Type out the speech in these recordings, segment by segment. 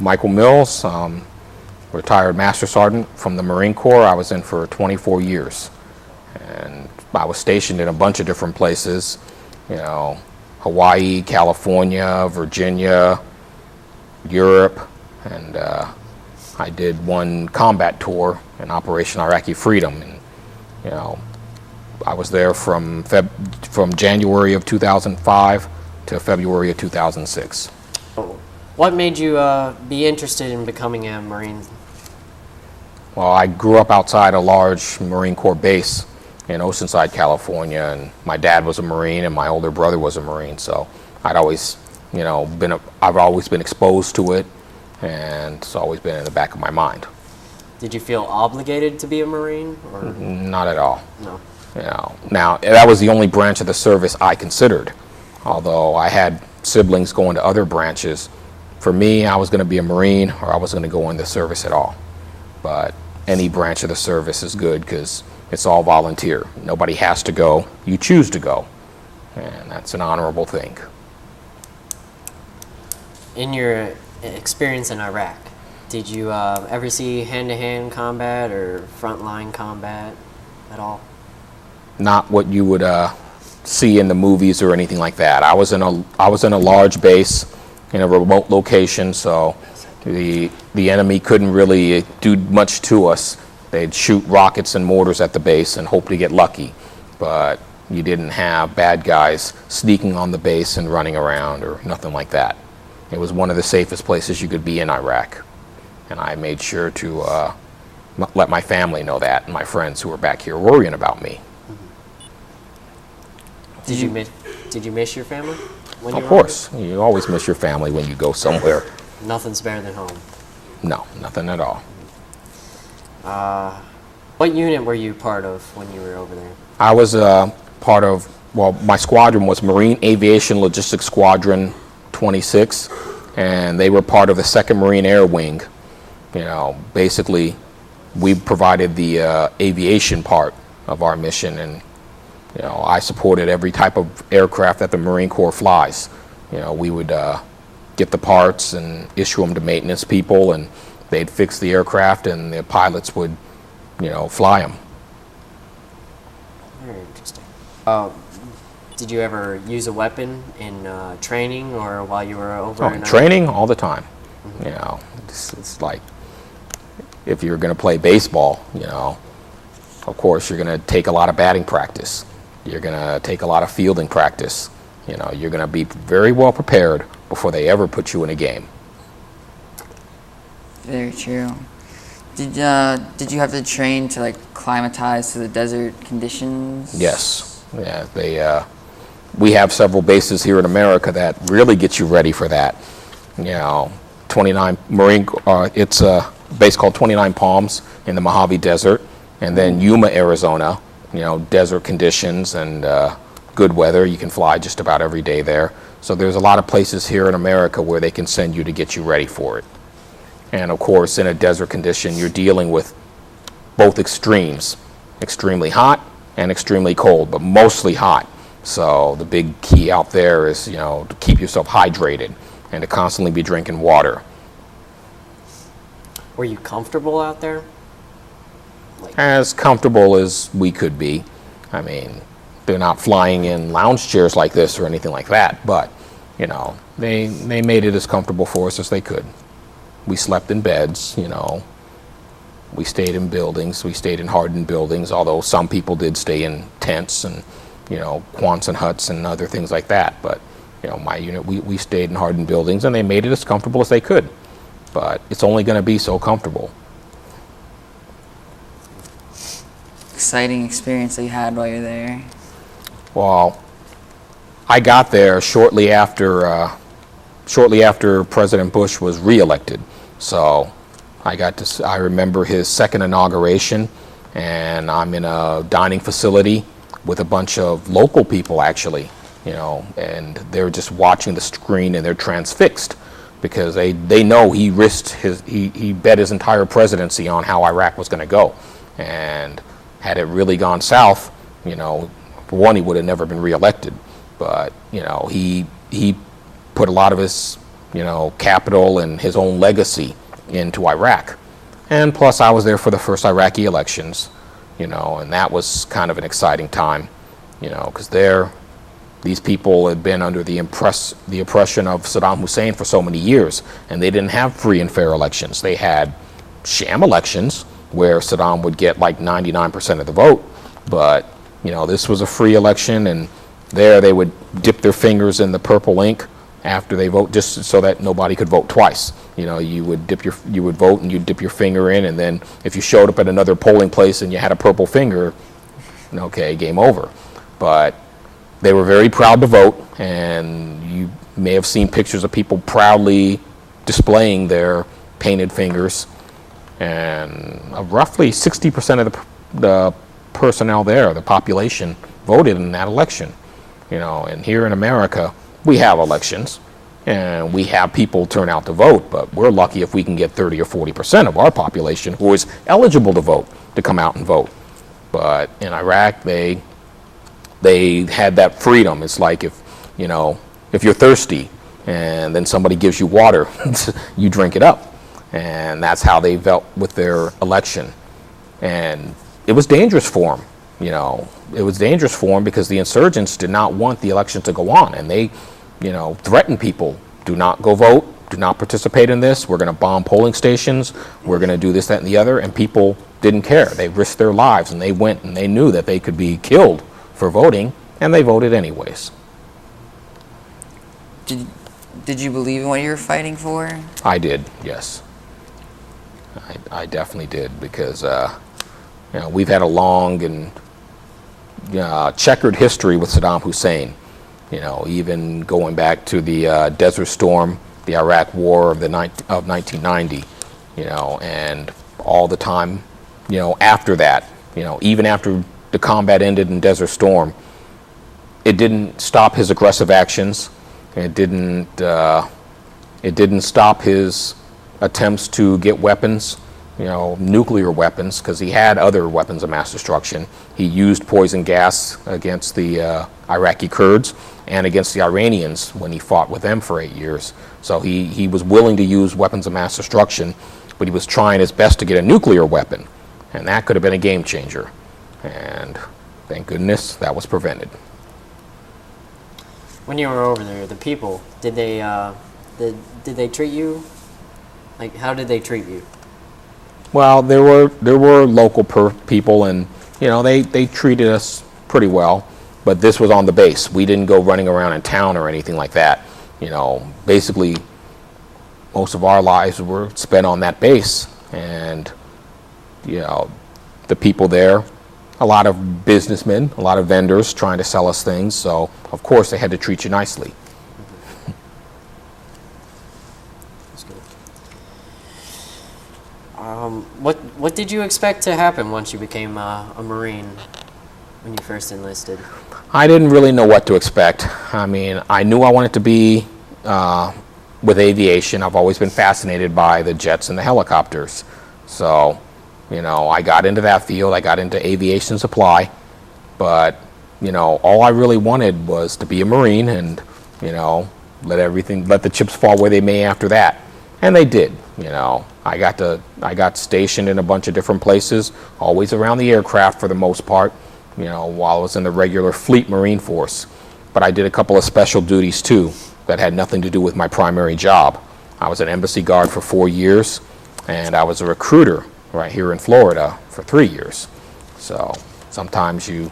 Michael Mills, retired Master Sergeant from the Marine Corps. I was in for 24 years. And I was stationed in a bunch of different places, Hawaii, California, Virginia, Europe, and I did one combat tour in Operation Iraqi Freedom. And, I was there from January of 2005 to February of 2006. What made you be interested in becoming a Marine? Well, I grew up outside a large Marine Corps base in Oceanside, California, and my dad was a Marine and my older brother was a Marine, so I'd always, I've always been exposed to it, and it's always been in the back of my mind. Did you feel obligated to be a Marine? Or? Not at all. No. Now, that was the only branch of the service I considered, although I had siblings going to other branches. For me, I was going to be a Marine or I was going to go in the service at all. But any branch of the service is good because it's all volunteer. Nobody has to go. You choose to go, and that's an honorable thing. In your experience in Iraq, did you ever see hand-to-hand combat or frontline combat at all? Not what you would see in the movies or anything like that. I was in a large base in a remote location, so the enemy couldn't really do much to us. They'd shoot rockets and mortars at the base and hope to get lucky, but you didn't have bad guys sneaking on the base and running around or nothing like that. It was one of the safest places you could be in Iraq, and I made sure to let my family know that and my friends who were back here worrying about me. Did you miss your family? Of course. You always miss your family when you go somewhere. Nothing's better than home. No, nothing at all. What unit were you part of when you were over there? I was part of, my squadron was Marine Aviation Logistics Squadron 26, and they were part of the 2nd Marine Air Wing. Basically, we provided the aviation part of our mission, and I supported every type of aircraft that the Marine Corps flies. We would get the parts and issue them to maintenance people, and they'd fix the aircraft, and the pilots would, fly them. Very interesting. Did you ever use a weapon in training or while you were over? In training, all the time. Mm-hmm. It's like if you're going to play baseball, of course you're going to take a lot of batting practice. You're going to take a lot of fielding practice. You're going to be very well prepared before they ever put you in a game. Very true. Did you have to train to acclimatize to the desert conditions? Yes. Yeah. We have several bases here in America that really get you ready for that. 29 Marine. It's a base called 29 Palms in the Mojave Desert, and then Yuma, Arizona. Desert conditions and good weather. You can fly just about every day there. So there's a lot of places here in America where they can send you to get you ready for it. And of course, in a desert condition, you're dealing with both extremes, extremely hot and extremely cold, but mostly hot. So the big key out there is, to keep yourself hydrated and to constantly be drinking water. Were you comfortable out there? As comfortable as we could be. I mean, they're not flying in lounge chairs like this or anything like that, but, they made it as comfortable for us as they could. We slept in beds, we stayed in buildings, we stayed in hardened buildings, although some people did stay in tents and, Quonset huts and other things like that. But, my unit, we stayed in hardened buildings, and they made it as comfortable as they could. But it's only going to be so comfortable. Exciting experience that you had while you're there? Well, I got there shortly after President Bush was reelected. So I remember his second inauguration, and I'm in a dining facility with a bunch of local people actually, and they're just watching the screen and they're transfixed because they know he bet his entire presidency on how Iraq was going to go. And had it really gone south, for one, he would have never been reelected. But, he put a lot of his capital and his own legacy into Iraq. And plus, I was there for the first Iraqi elections, and that was kind of an exciting time, because these people had been under the oppression of Saddam Hussein for so many years, and they didn't have free and fair elections. They had sham elections where Saddam would get like 99% of the vote, but this was a free election, and there they would dip their fingers in the purple ink after they vote, just so that nobody could vote twice. You would vote and you'd dip your finger in, and then if you showed up at another polling place and you had a purple finger, okay, game over. But they were very proud to vote, and you may have seen pictures of people proudly displaying their painted fingers. And roughly 60% of the personnel there, the population, voted in that election. And here in America, we have elections, and we have people turn out to vote, but we're lucky if we can get 30 or 40% of our population who is eligible to vote to come out and vote. But in Iraq, they had that freedom. It's like if you're thirsty and then somebody gives you water, you drink it up. And that's how they felt with their election. And it was dangerous for them. It was dangerous for them because the insurgents did not want the election to go on, and they threatened people: do not go vote, do not participate in this, we're going to bomb polling stations, we're going to do this, that, and the other. And people didn't care. They risked their lives, and they went, and they knew that they could be killed for voting, and they voted anyways. Did you believe in what you were fighting for? I did, yes. I definitely did, because we've had a long and checkered history with Saddam Hussein. Even going back to the Desert Storm, the Iraq War of 1990. And all the time, after that, even after the combat ended in Desert Storm, it didn't stop his aggressive actions. It didn't stop his attempts to get weapons, nuclear weapons, because he had other weapons of mass destruction. He used poison gas against the Iraqi Kurds and against the Iranians when he fought with them for 8 years. So he was willing to use weapons of mass destruction, but he was trying his best to get a nuclear weapon, and that could have been a game changer. And thank goodness that was prevented. When you were over there, the people, did they treat you? Like, how did they treat you? Well, there were local people, and they treated us pretty well. But this was on the base. We didn't go running around in town or anything like that. Basically, most of our lives were spent on that base, and the people there, a lot of businessmen, a lot of vendors trying to sell us things. So of course they had to treat you nicely. That's good. What did you expect to happen once you became a Marine when you first enlisted? I didn't really know what to expect. I mean, I knew I wanted to be with aviation. I've always been fascinated by the jets and the helicopters. So, I got into that field. I got into aviation supply. But, all I really wanted was to be a Marine and, let the chips fall where they may after that. And they did. I got stationed in a bunch of different places, always around the aircraft for the most part, while I was in the regular Fleet Marine Force. But I did a couple of special duties too that had nothing to do with my primary job. I was an embassy guard for 4 years, and I was a recruiter right here in Florida for 3 years. So sometimes you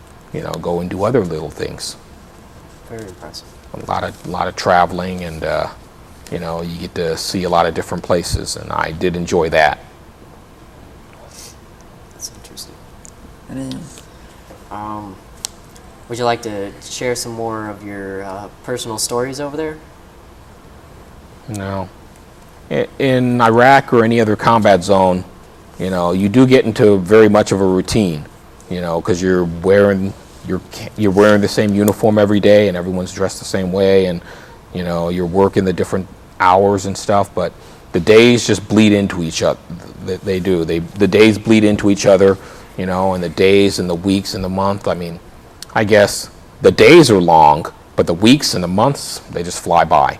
go and do other little things. Very impressive. A lot of traveling, and you get to see a lot of different places, and I did enjoy that. That's interesting. It is. Would you like to share some more of your personal stories over there? No. In Iraq or any other combat zone, you do get into very much of a routine, because you're wearing the same uniform every day, and everyone's dressed the same way, and you're working the different hours and stuff, but the days just bleed into each other. They do. The days bleed into each other, and the days and the weeks and the month. I mean, I guess the days are long, but the weeks and the months, they just fly by.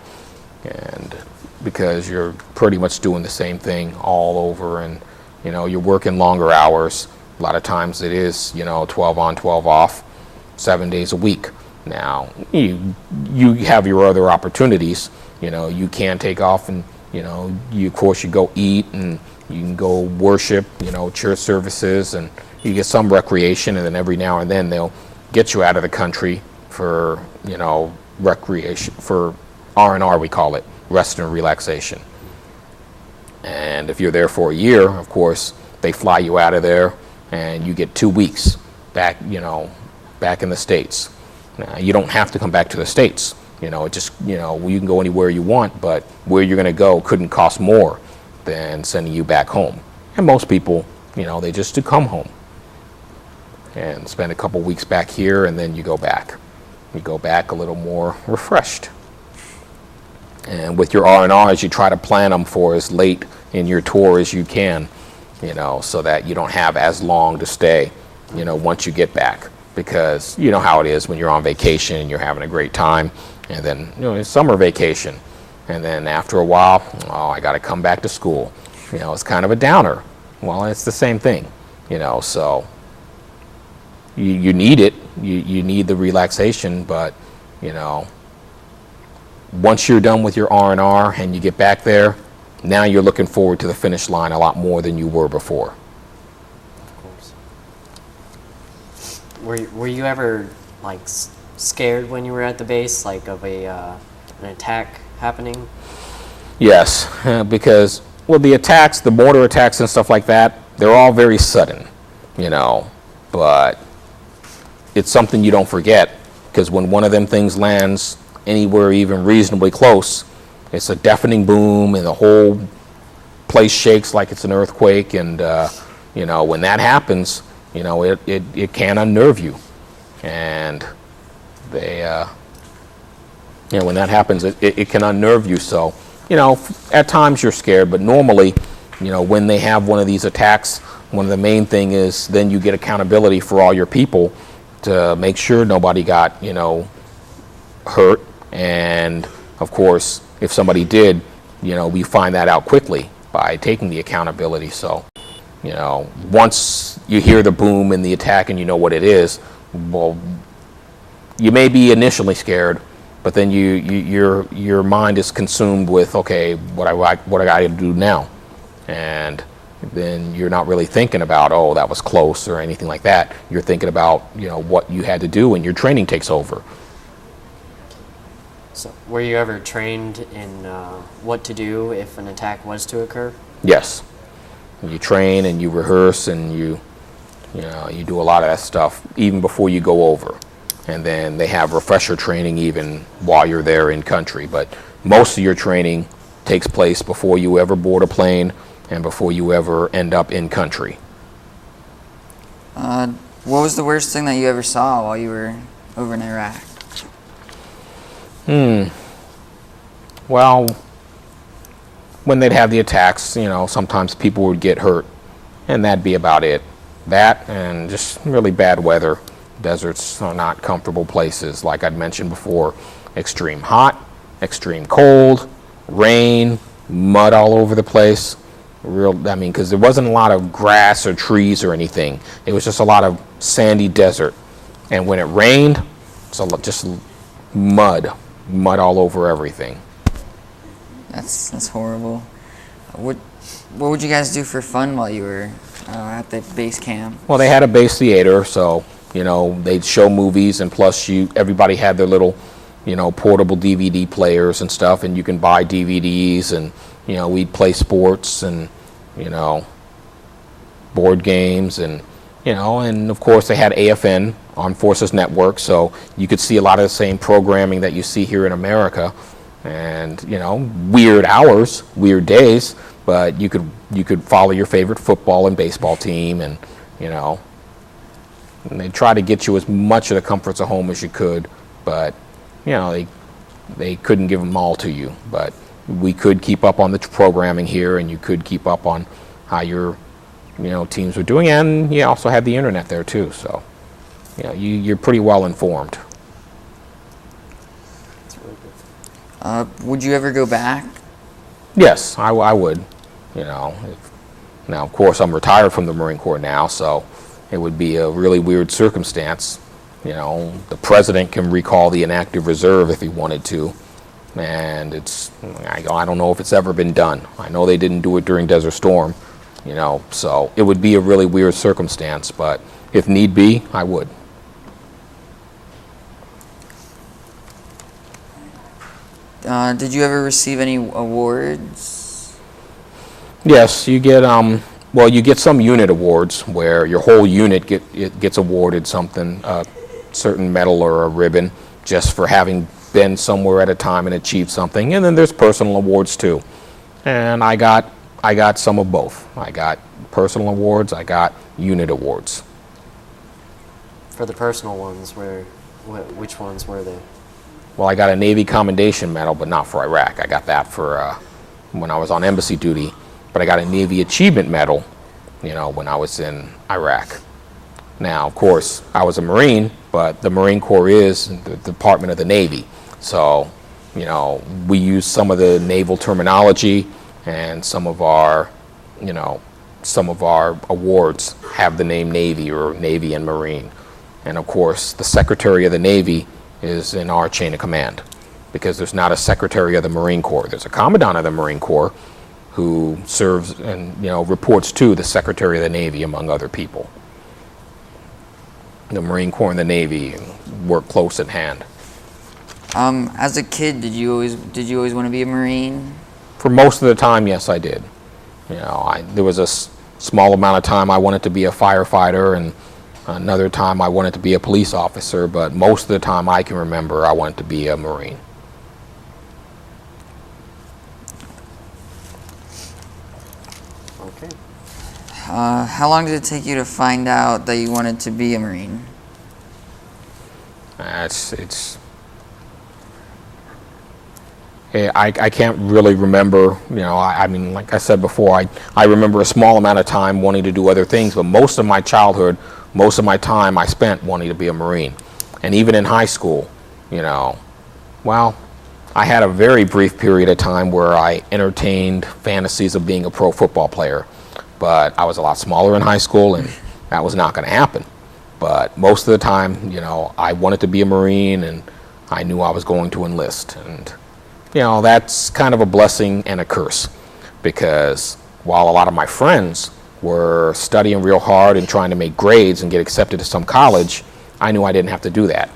And because you're pretty much doing the same thing all over, and you're working longer hours. A lot of times it is 12 on, 12 off, 7 days a week. Now you have your other opportunities. You can take off, and of course you go eat, and you can go worship, church services, and you get some recreation, and then every now and then they'll get you out of the country for recreation, for R&R, we call it, rest and relaxation. And if you're there for a year, of course, they fly you out of there, and you get 2 weeks back, back in the States. Now, you don't have to come back to the States. It just, you can go anywhere you want, but where you're going to go couldn't cost more than sending you back home. And most people, they just do come home and spend a couple weeks back here, and then you go back. You go back a little more refreshed. And with your R&Rs, you try to plan them for as late in your tour as you can, so that you don't have as long to stay, once you get back. Because you know how it is when you're on vacation and you're having a great time, and then, it's summer vacation. And then after a while, I got to come back to school. It's kind of a downer. Well, it's the same thing, so you need it. You need the relaxation, but, once you're done with your R&R and you get back there, now you're looking forward to the finish line a lot more than you were before. Of course. Were you ever scared when you were at the base, of an attack happening? Yes, because the attacks, the mortar attacks and stuff like that, they're all very sudden, but it's something you don't forget, because when one of them things lands anywhere even reasonably close, it's a deafening boom, and the whole place shakes like it's an earthquake. And when that happens, it can unnerve you, and when that happens, it can unnerve you. So at times you're scared, but normally, when they have one of these attacks, one of the main thing is then you get accountability for all your people to make sure nobody got hurt. And of course, if somebody did, we find that out quickly by taking the accountability. So, once you hear the boom and the attack and you know what it is, well, you may be initially scared, but then your mind is consumed with, okay, what I got to do now, and then you're not really thinking about, oh, that was close or anything like that. You're thinking about what you had to do, and your training takes over. So, were you ever trained in what to do if an attack was to occur? Yes. You train and you rehearse, and you do a lot of that stuff even before you go over. And then they have refresher training even while you're there in country. But most of your training takes place before you ever board a plane and before you ever end up in country. What was the worst thing that you ever saw while you were over in Iraq? Well, when they'd have the attacks, sometimes people would get hurt, and that'd be about it. That and just really bad weather. Deserts are not comfortable places, like I'd mentioned before. Extreme hot, extreme cold, rain, mud all over the place. Because there wasn't a lot of grass or trees or anything. It was just a lot of sandy desert. And when it rained, it's just mud all over everything. That's horrible. What would you guys do for fun while you were at the base camp? Well, they had a base theater, so they'd show movies, and plus everybody had their little portable DVD players and stuff, and you can buy DVDs, and we'd play sports and board games, and and of course they had AFN, Armed Forces Network, so you could see a lot of the same programming that you see here in America. And weird hours, weird days, but you could follow your favorite football and baseball team, and and they try to get you as much of the comforts of home as you could, but they couldn't give them all to you. But we could keep up on the programming here, and you could keep up on how your teams were doing, and you also had the internet there too, so you're pretty well informed. Would you ever go back? Yes, I would. Now, of course, I'm retired from the Marine Corps now, so it would be a really weird circumstance. The president can recall the inactive reserve if he wanted to, and I don't know if it's ever been done. I know they didn't do it during Desert Storm, so it would be a really weird circumstance, but if need be, I would. Did you ever receive any awards? Yes, you get you get some unit awards where your whole unit gets awarded something, a certain medal or a ribbon, just for having been somewhere at a time and achieved something. And then there's personal awards too. And I got some of both. I got personal awards, I got unit awards. For the personal ones, which ones were they? Well, I got a Navy Commendation Medal, but not for Iraq. I got that for when I was on embassy duty. But I got a Navy Achievement Medal, when I was in Iraq. Now, of course, I was a Marine, but the Marine Corps is the Department of the Navy. So, we use some of the naval terminology, and some of our awards have the name Navy or Navy and Marine. And of course, the Secretary of the Navy is in our chain of command, because there's not a Secretary of the Marine Corps. There's a Commandant of the Marine Corps who serves and reports to the Secretary of the Navy, among other people. The Marine Corps and the Navy work close at hand. As a kid, did you always want to be a Marine? For most of the time, yes, I did. There was a small amount of time I wanted to be a firefighter, and another time I wanted to be a police officer, but most of the time I can remember I wanted to be a Marine. Okay. How long did it take you to find out that you wanted to be a Marine? I can't really remember, I mean, like I said before, I remember a small amount of time wanting to do other things, but most of my childhood, most of my time I spent wanting to be a Marine. And even in high school, I had a very brief period of time where I entertained fantasies of being a pro football player, but I was a lot smaller in high school, and that was not going to happen. But most of the time, I wanted to be a Marine, and I knew I was going to enlist. And that's kind of a blessing and a curse, because while a lot of my friends were studying real hard and trying to make grades and get accepted to some college, I knew I didn't have to do that.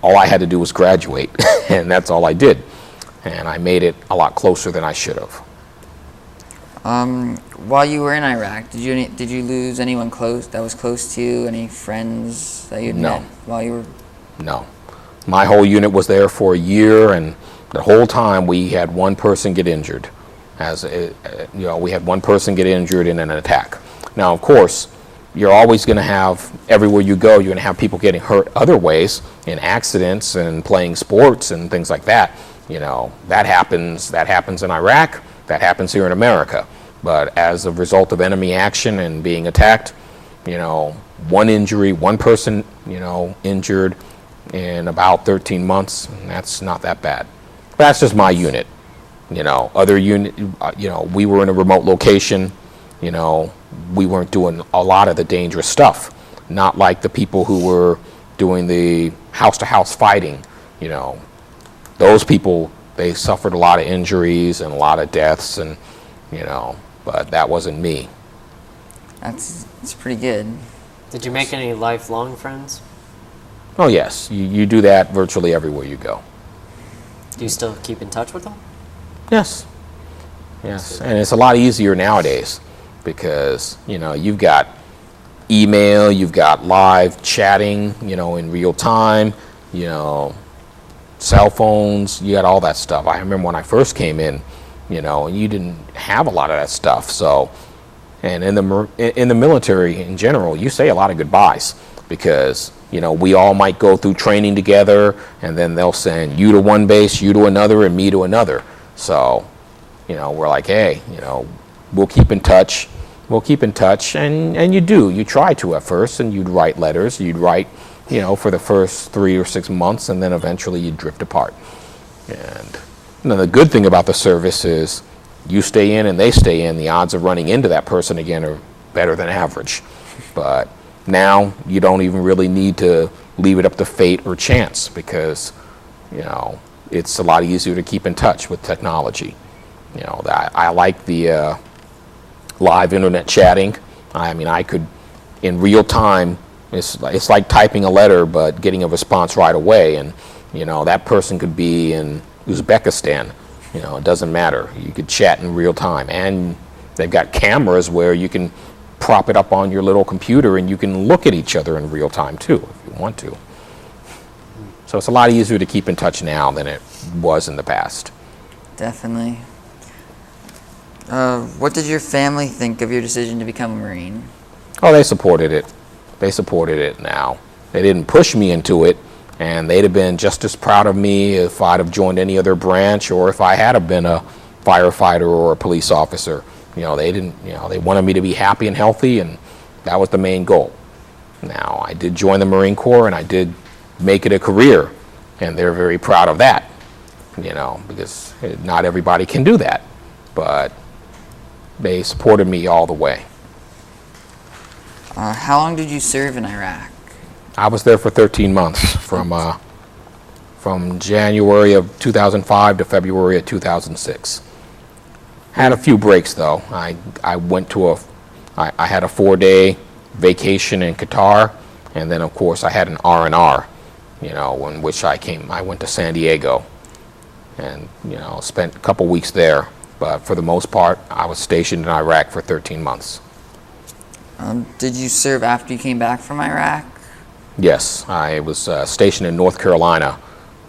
All I had to do was graduate, and that's all I did. And I made it a lot closer than I should have. While you were in Iraq, did you lose anyone close that was close to you? Any friends that you met while you were? No. My whole unit was there for a year, and the whole time we had one person get injured. We had one person get injured in an attack. Now, of course, you're always going to have, everywhere you go, you're going to have people getting hurt other ways, in accidents and playing sports and things like that. That happens in Iraq, that happens here in America. But as a result of enemy action and being attacked, one injury, one person, injured in about 13 months, that's not that bad. That's just my unit. Other unit, we were in a remote location, we weren't doing a lot of the dangerous stuff. Not like the people who were doing the house-to-house fighting, Those people, they suffered a lot of injuries and a lot of deaths, and, but that wasn't me. That's pretty good. Did you make any lifelong friends? Oh, yes. You do that virtually everywhere you go. Do you still keep in touch with them? Yes. Yes. And it's a lot easier nowadays because, you've got email, you've got live chatting, in real time, cell phones, you got all that stuff. I remember when I first came in, and you didn't have a lot of that stuff. So, and in the military in general, you say a lot of goodbyes because, we all might go through training together, and then they'll send you to one base, you to another, and me to another. So, we're like, hey, we'll keep in touch. We'll keep in touch, and you do. You try to at first, and you'd write letters. You'd write, for the first 3 or 6 months, and then eventually you'd drift apart. And Now, the good thing about the service is you stay in and they stay in, the odds of running into that person again are better than average. But now you don't even really need to leave it up to fate or chance, because, you know, it's a lot easier to keep in touch with technology. You know, I like the live internet chatting. I mean, I could, in real time, it's like typing a letter but getting a response right away. And, you know, that person could be in Uzbekistan. You know, it doesn't matter. You could chat in real time. And they've got cameras where you can prop it up on your little computer and you can look at each other in real time too, if you want to. So it's a lot easier to keep in touch now than it was in the past. Definitely. What did your family think of your decision to become a Marine? Oh, they supported it. They supported it now. They didn't push me into it, and they'd have been just as proud of me if I'd have joined any other branch or if I had have been a firefighter or a police officer. You know, they didn't, you know, they wanted me to be happy and healthy, and that was the main goal. Now, I did join the Marine Corps, and I did make it a career, and they're very proud of that, you know, because not everybody can do that. But they supported me all the way. How long did you serve in Iraq? I was there for 13 months, from January of 2005 to February of 2006. Had a few breaks though. I went to I had a 4-day vacation in Qatar, and then of course I had an R&R, you know, in which I went to San Diego, and, you know, spent a couple weeks there. But for the most part, I was stationed in Iraq for 13 months. Did you serve after you came back from Iraq? Yes, I was stationed in North Carolina,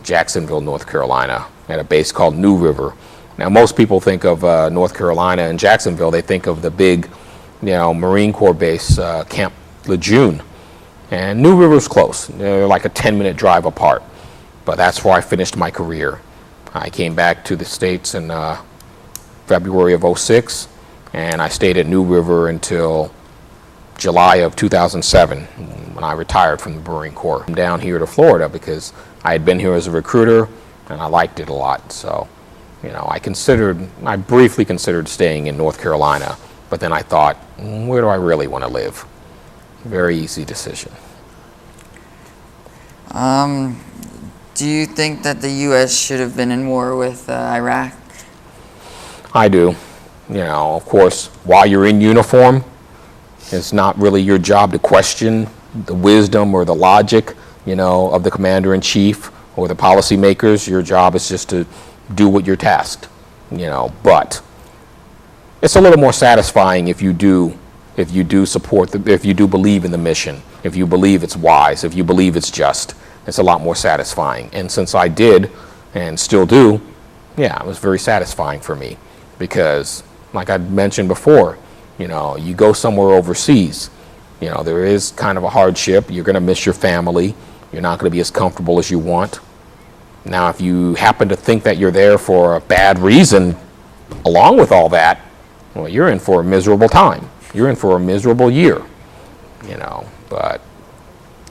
Jacksonville, North Carolina, at a base called New River. Now, most people think of North Carolina and Jacksonville, they think of the big, you know, Marine Corps base, Camp Lejeune. And New River's close. They're like a 10-minute drive apart. But that's where I finished my career. I came back to the States in February of '06, and I stayed at New River until July of 2007, when I retired from the Marine Corps. I'm down here to Florida because I had been here as a recruiter, and I liked it a lot. So, you know, I briefly considered staying in North Carolina, but then I thought, where do I really want to live? Very easy decision. Do you think that the U.S. should have been in war with Iraq? I do. You know, of course, while you're in uniform, it's not really your job to question the wisdom or the logic, you know, of the commander-in-chief or the policymakers. Your job is just to do what you're tasked, you know. But it's a little more satisfying if you do support, if you do believe in the mission, if you believe it's wise, if you believe it's just. It's a lot more satisfying. And since I did and still do, yeah, it was very satisfying for me, because, like I mentioned before, you know, you go somewhere overseas, you know, there is kind of a hardship. You're going to miss your family. You're not going to be as comfortable as you want. Now, if you happen to think that you're there for a bad reason, along with all that, well, you're in for a miserable time. You're in for a miserable year, you know. But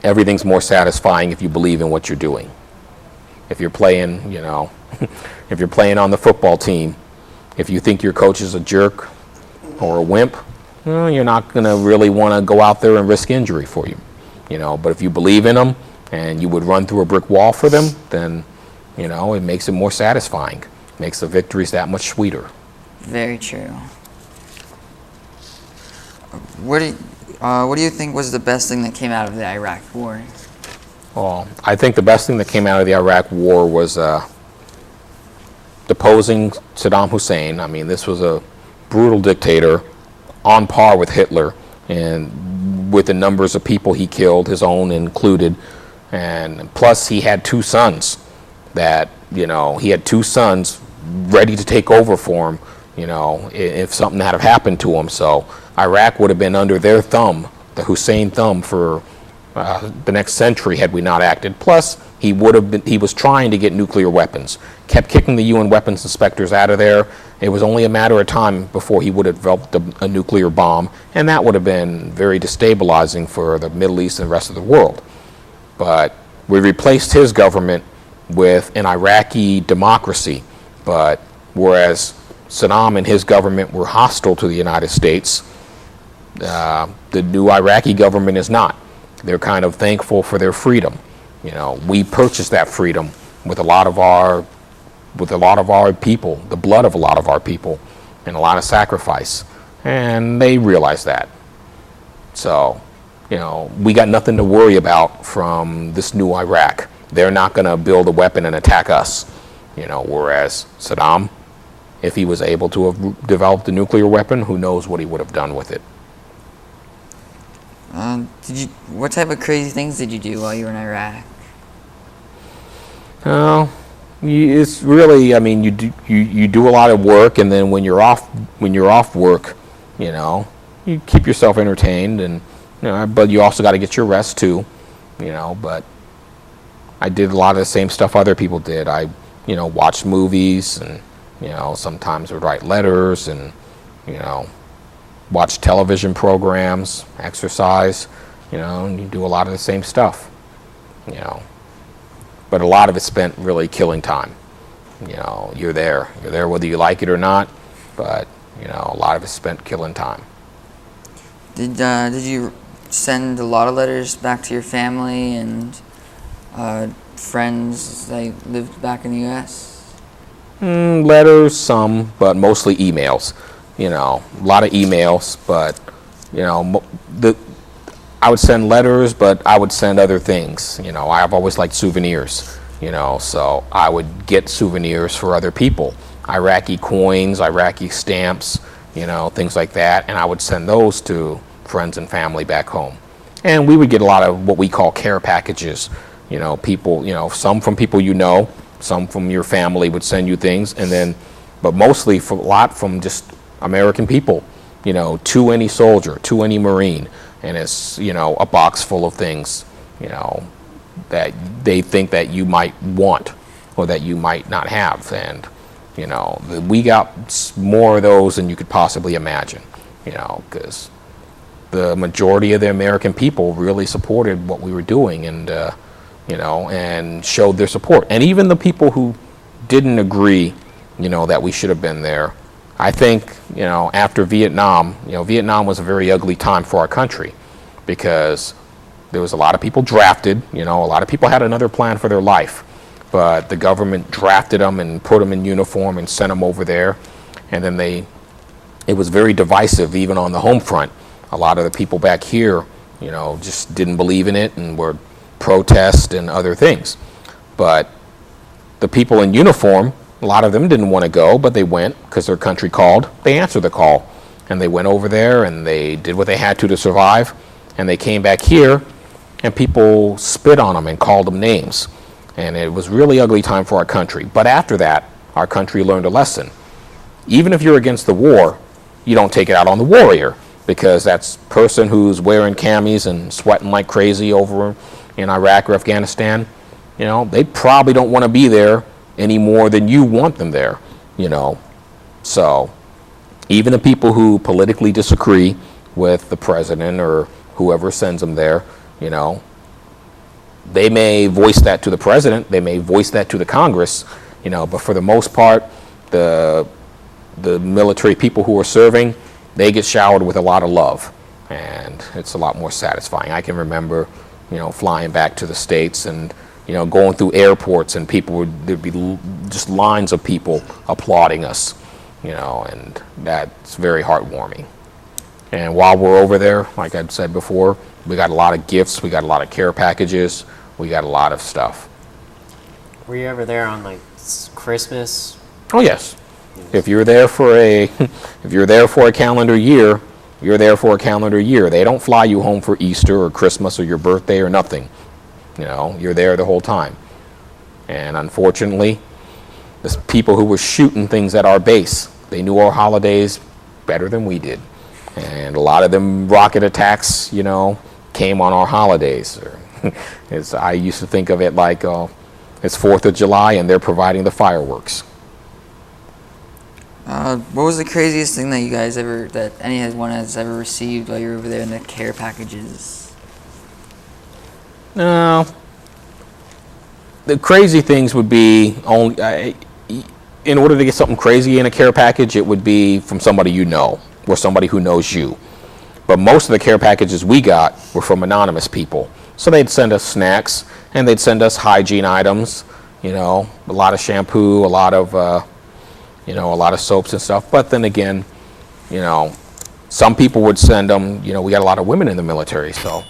everything's more satisfying if you believe in what you're doing. If you're playing, you know, if you're playing on the football team, if you think your coach is a jerk or a wimp, well, you're not going to really want to go out there and risk injury for you, you know. But if you believe in them and you would run through a brick wall for them, then, you know, it makes it more satisfying. Makes the victories that much sweeter. Very true. What do you think was the best thing that came out of the Iraq War? Well, I think the best thing that came out of the Iraq War was deposing Saddam Hussein. I mean, this was a brutal dictator on par with Hitler, and with the numbers of people he killed, his own included. And plus, he had two sons that, you know, he had two sons ready to take over for him, you know, if something had happened to him. So Iraq would have been under their thumb, the Hussein thumb, for the next century had we not acted. Plus, he was trying to get nuclear weapons, kept kicking the UN weapons inspectors out of there. It was only a matter of time before he would have developed a nuclear bomb, and that would have been very destabilizing for the Middle East and the rest of the world. But we replaced his government with an Iraqi democracy, But whereas Saddam and his government were hostile to the United States, the new Iraqi government is not. They're kind of thankful for their freedom. We purchased that freedom with a lot of our people, the blood of a lot of our people, and a lot of sacrifice. And they realize that. So, we got nothing to worry about from this new Iraq. They're not going to build a weapon and attack us. Whereas Saddam, if he was able to have developed a nuclear weapon, who knows what he would have done with it. What type of crazy things did you do while you were in Iraq? It's really, you do a lot of work, and then when you're off work, you keep yourself entertained, and but you also got to get your rest too, But I did a lot of the same stuff other people did. I, watched movies, and sometimes would write letters, and watch television programs, exercise, and you do a lot of the same stuff, But a lot of it's spent really killing time. You're there whether you like it or not, but a lot of it's spent killing time. Did you send a lot of letters back to your family and friends that lived back in the U.S.? Letters, some, but mostly emails. A lot of emails, but I would send letters, but I would send other things. I've always liked souvenirs. So I would get souvenirs for other people, Iraqi coins, Iraqi stamps, things like that, and I would send those to friends and family back home. And we would get a lot of what we call care packages. People, some from people some from your family would send you things, and then, but mostly a lot from just American people, to any soldier, to any Marine, and it's, a box full of things, that they think that you might want or that you might not have, and we got more of those than you could possibly imagine, because the majority of the American people really supported what we were doing, and and showed their support. And even the people who didn't agree, that we should have been there, I think, after Vietnam, Vietnam was a very ugly time for our country, because there was a lot of people drafted, a lot of people had another plan for their life, but the government drafted them and put them in uniform and sent them over there, and then it was very divisive even on the home front. A lot of the people back here, just didn't believe in it and were protest and other things. But the people in uniform, a lot of them didn't want to go, but they went because their country called. They answered the call, and they went over there and they did what they had to survive, and they came back here, and people spit on them and called them names, and it was really ugly time for our country. But after that, our country learned a lesson. Even if you're against the war, you don't take it out on the warrior, because that's person who's wearing camis and sweating like crazy over in Iraq or Afghanistan, they probably don't want to be there any more than you want them there, So even the people who politically disagree with the president or whoever sends them there, they may voice that to the president, they may voice that to the Congress, but for the most part, the military people who are serving, they get showered with a lot of love, and it's a lot more satisfying. I can remember, flying back to the States and, going through airports, and there'd be just lines of people applauding us, and that's very heartwarming. And while we're over there, like I've said before, we got a lot of gifts, we got a lot of care packages, we got a lot of stuff. Were you ever there on Christmas? Oh yes. If you're there for a calendar year, you're there for a calendar year. They don't fly you home for Easter or Christmas or your birthday or nothing. You're there the whole time. And unfortunately, the people who were shooting things at our base, they knew our holidays better than we did. And a lot of them rocket attacks, came on our holidays. I used to think of it like it's 4th of July and they're providing the fireworks. What was the craziest thing that anyone has ever received while you were over there in the care packages? No. The crazy things would be in order to get something crazy in a care package, it would be from somebody you know or somebody who knows you. But most of the care packages we got were from anonymous people. So they'd send us snacks and they'd send us hygiene items, a lot of shampoo, a lot of soaps and stuff. But then again, some people would send them, we got a lot of women in the military, so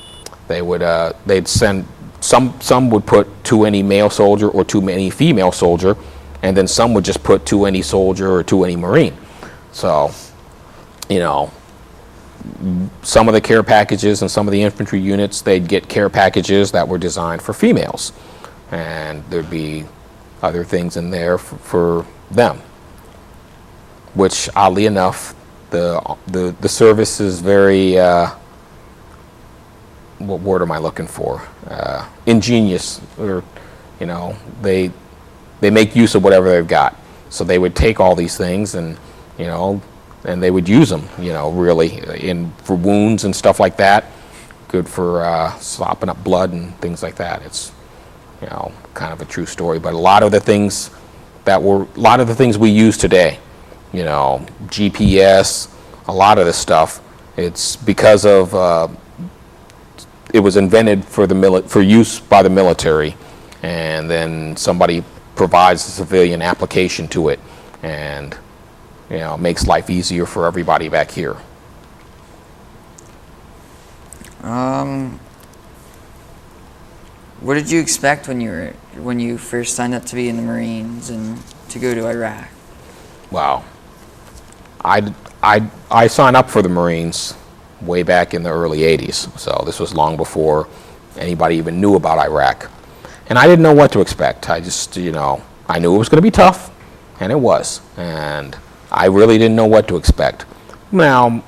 they'd send, some would put to any male soldier or to any female soldier, and then some would just put to any soldier or to any Marine. So, some of the care packages and some of the infantry units, they'd get care packages that were designed for females, and there'd be other things in there for them, which oddly enough, the service is very, what word am I looking for? Ingenious, or, they make use of whatever they've got. So they would take all these things and, and they would use them, really for wounds and stuff like that. Good for sopping up blood and things like that. It's, kind of a true story. But a lot of the things we use today, GPS, a lot of this stuff, it's because of it was invented for use by the military, and then somebody provides a civilian application to it, and it makes life easier for everybody back here. What did you expect when you first signed up to be in the Marines and to go to Iraq? Wow. I signed up for the Marines way back in the early 80s, so this was long before anybody even knew about Iraq. And I didn't know what to expect. I just, I knew it was going to be tough, and it was. And I really didn't know what to expect. Now,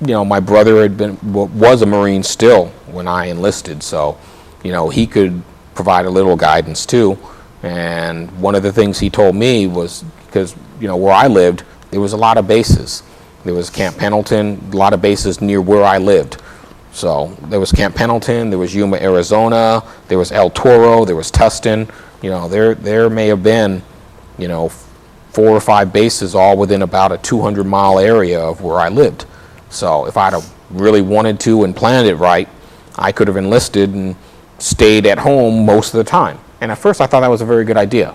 my brother was a Marine still when I enlisted, so, he could provide a little guidance too. And one of the things he told me was, because, where I lived, there was a lot of bases. There was Camp Pendleton, a lot of bases near where I lived. So there was Camp Pendleton, there was Yuma, Arizona, there was El Toro, there was Tustin. There may have been, 4 or 5 bases all within about a 200-mile area of where I lived. So if I'd have really wanted to and planned it right, I could have enlisted and stayed at home most of the time. And at first I thought that was a very good idea.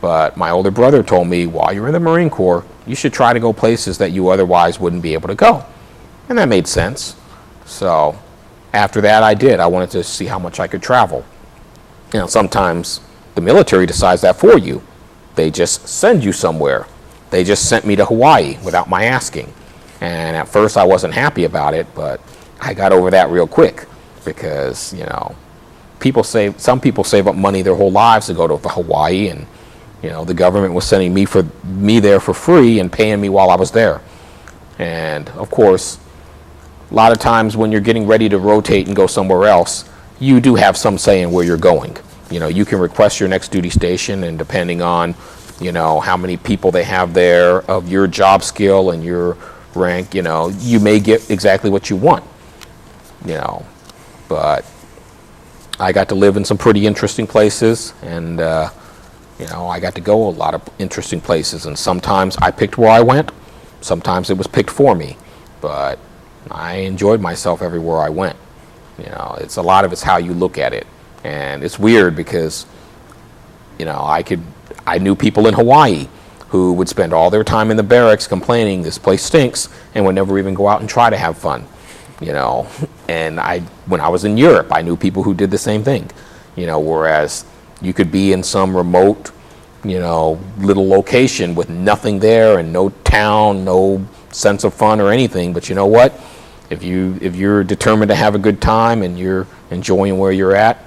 But my older brother told me, while you're in the Marine Corps, you should try to go places that you otherwise wouldn't be able to go. And that made sense. So after that, I did. I wanted to see how much I could travel. Sometimes the military decides that for you. They just send you somewhere. They just sent me to Hawaii without my asking. And at first I wasn't happy about it, but I got over that real quick because, some people save up money their whole lives to go to Hawaii, and the government was sending me there for free and paying me while I was there. And of course, a lot of times when you're getting ready to rotate and go somewhere else, you do have some say in where you're going. You can request your next duty station, and depending on, how many people they have there of your job skill and your rank, you may get exactly what you want. But I got to live in some pretty interesting places, and I got to go a lot of interesting places, and sometimes I picked where I went, sometimes it was picked for me, but I enjoyed myself everywhere I went. It's a lot of it's how you look at it. And it's weird because, I knew people in Hawaii who would spend all their time in the barracks complaining this place stinks and would never even go out and try to have fun. And when I was in Europe, I knew people who did the same thing. Whereas you could be in some remote, little location with nothing there and no town, no sense of fun or anything. But you know what? If you're determined to have a good time and you're enjoying where you're at,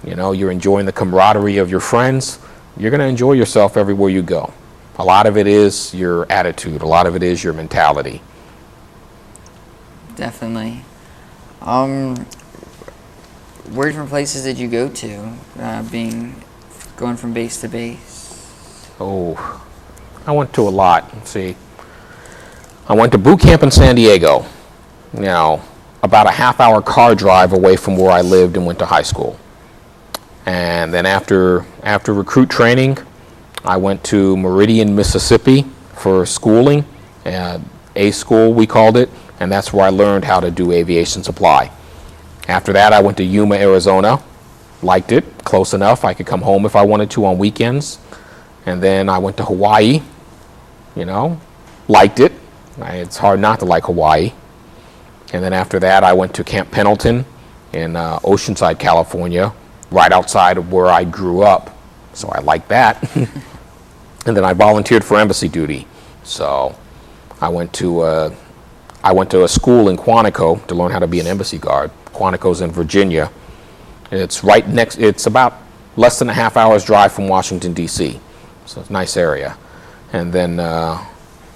you're enjoying the camaraderie of your friends, you're going to enjoy yourself everywhere you go. A lot of it is your attitude. A lot of it is your mentality. Definitely. Where different places did you go to, going from base to base? Oh, I went to a lot. Let's see. I went to boot camp in San Diego. About a half-hour car drive away from where I lived and went to high school. And then after recruit training, I went to Meridian, Mississippi for schooling, A school we called it, and that's where I learned how to do aviation supply. After that, I went to Yuma, Arizona, liked it, close enough. I could come home if I wanted to on weekends. And then I went to Hawaii, liked it. It's hard not to like Hawaii. And then after that, I went to Camp Pendleton in Oceanside, California, right outside of where I grew up. So I liked that. And then I volunteered for embassy duty. So I went to a school in Quantico to learn how to be an embassy guard. Quantico's in Virginia. It's right next. It's about less than a half hour's drive from Washington, D.C. So it's a nice area. And then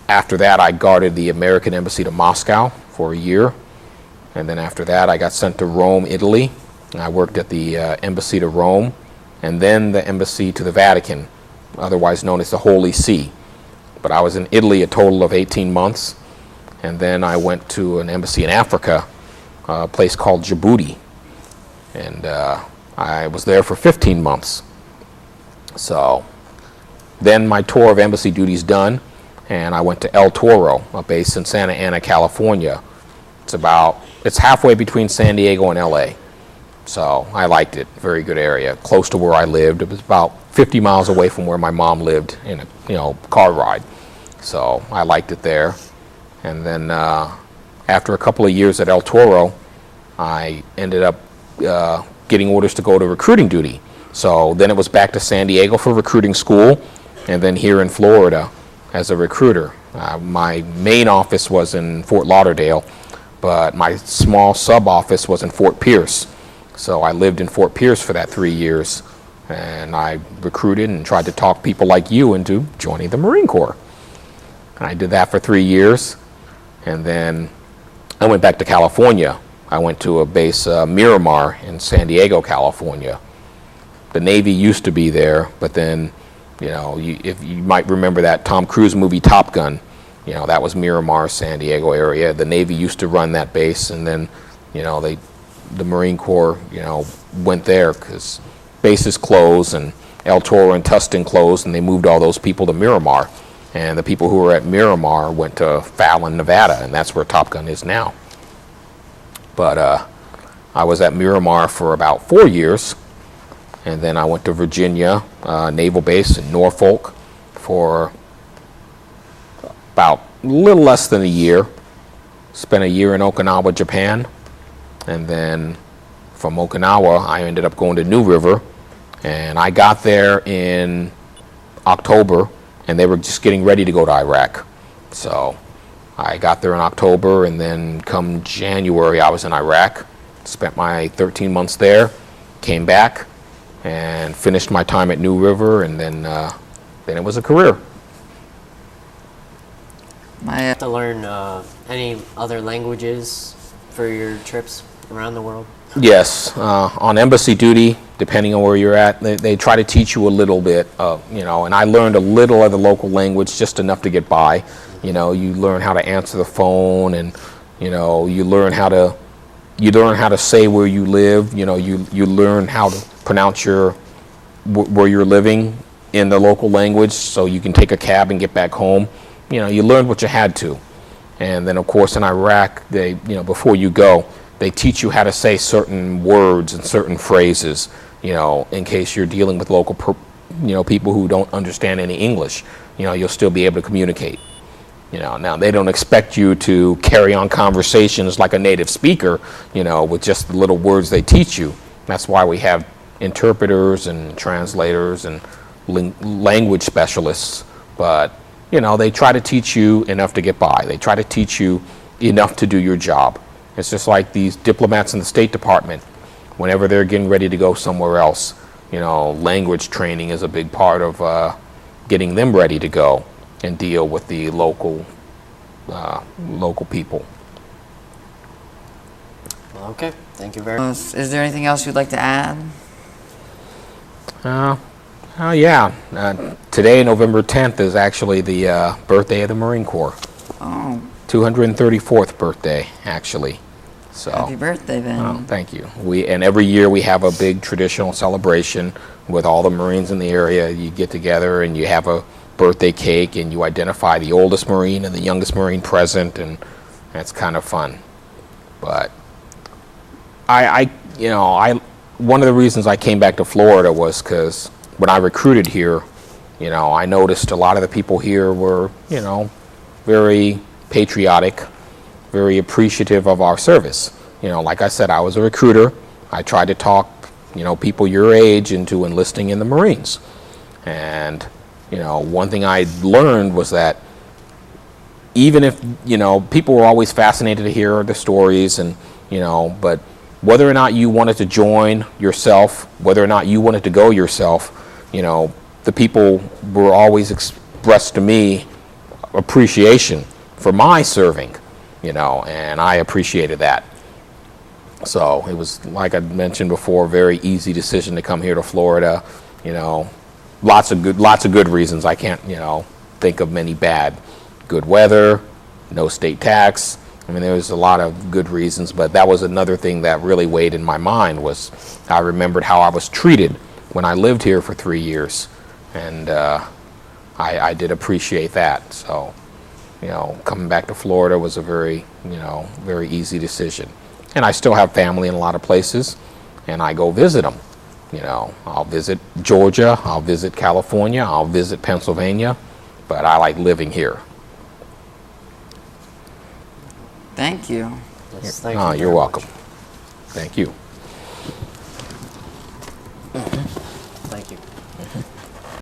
after that, I guarded the American embassy to Moscow for a year. And then after that, I got sent to Rome, Italy. And I worked at the embassy to Rome, and then the embassy to the Vatican, otherwise known as the Holy See. But I was in Italy a total of 18 months. And then I went to an embassy in Africa, a place called Djibouti. And I was there for 15 months. So then my tour of embassy duties done, and I went to El Toro, a base in Santa Ana, California. It's halfway between San Diego and LA. So I liked it. Very good area, close to where I lived. It was about 50 miles away from where my mom lived in a car ride. So I liked it there. And then after a couple of years at El Toro, I ended up getting orders to go to recruiting duty. So then it was back to San Diego for recruiting school, and then here in Florida as a recruiter. My main office was in Fort Lauderdale, but my small sub-office was in Fort Pierce. So I lived in Fort Pierce for that 3 years, and I recruited and tried to talk people like you into joining the Marine Corps. And I did that for 3 years, and then I went back to California. I went to a base, Miramar, in San Diego, California. The Navy used to be there, but then, if you might remember that Tom Cruise movie Top Gun, that was Miramar, San Diego area. The Navy used to run that base, and then, the Marine Corps, went there because bases closed and El Toro and Tustin closed, and they moved all those people to Miramar. And the people who were at Miramar went to Fallon, Nevada, and that's where Top Gun is now. But I was at Miramar for about 4 years, and then I went to Virginia Naval Base in Norfolk for about a little less than a year. Spent a year in Okinawa, Japan, and then from Okinawa I ended up going to New River, and I got there in October, and they were just getting ready to go to Iraq. So I got there in October, and then come January I was in Iraq, spent my 13 months there, came back and finished my time at New River, and then it was a career. To learn any other languages for your trips around the world? Yes, on embassy duty, depending on where you're at, they try to teach you a little bit, and I learned a little of the local language, just enough to get by. You learn how to answer the phone, and you learn how to say where you live. You learn how to pronounce where you're living in the local language, so you can take a cab and get back home. You learned what you had to. And then of course in Iraq, they before you go, they teach you how to say certain words and certain phrases, in case you're dealing with local people who don't understand any English. You'll still be able to communicate. Now they don't expect you to carry on conversations like a native speaker, with just the little words they teach you. That's why we have interpreters and translators and language specialists. But they try to teach you enough to get by. They try to teach you enough to do your job. It's just like these diplomats in the State Department. Whenever they're getting ready to go somewhere else, language training is a big part of getting them ready to go and deal with the local people. Well, okay, thank you very much. Is there anything else you'd like to add? Yeah. Today, November 10th, is actually the birthday of the Marine Corps. Oh, 234th birthday, actually. So. Happy birthday, Ben. Oh, thank you. And every year we have a big traditional celebration with all the Marines in the area. You get together and you have a birthday cake and you identify the oldest Marine and the youngest Marine present, and that's kind of fun. But one of the reasons I came back to Florida was because when I recruited here, I noticed a lot of the people here were, very patriotic, very appreciative of our service. Like I said, I was a recruiter. I tried to talk, people your age into enlisting in the Marines. And, one thing I learned was that even if, people were always fascinated to hear the stories and, but whether or not you wanted to join yourself, whether or not you wanted to go yourself, the people were always expressed to me appreciation for my serving, and I appreciated that. So it was, like I mentioned before, a very easy decision to come here to Florida. Lots of good reasons. I can't, think of many bad. Good weather, no state tax. I mean, there was a lot of good reasons, but that was another thing that really weighed in my mind was I remembered how I was treated when I lived here for 3 years, and I did appreciate that. So, coming back to Florida was a very, very easy decision. And I still have family in a lot of places, and I go visit them. I'll visit Georgia, I'll visit California, I'll visit Pennsylvania, but I like living here. Thank you. Yes, thank you You're very welcome. much. Thank you.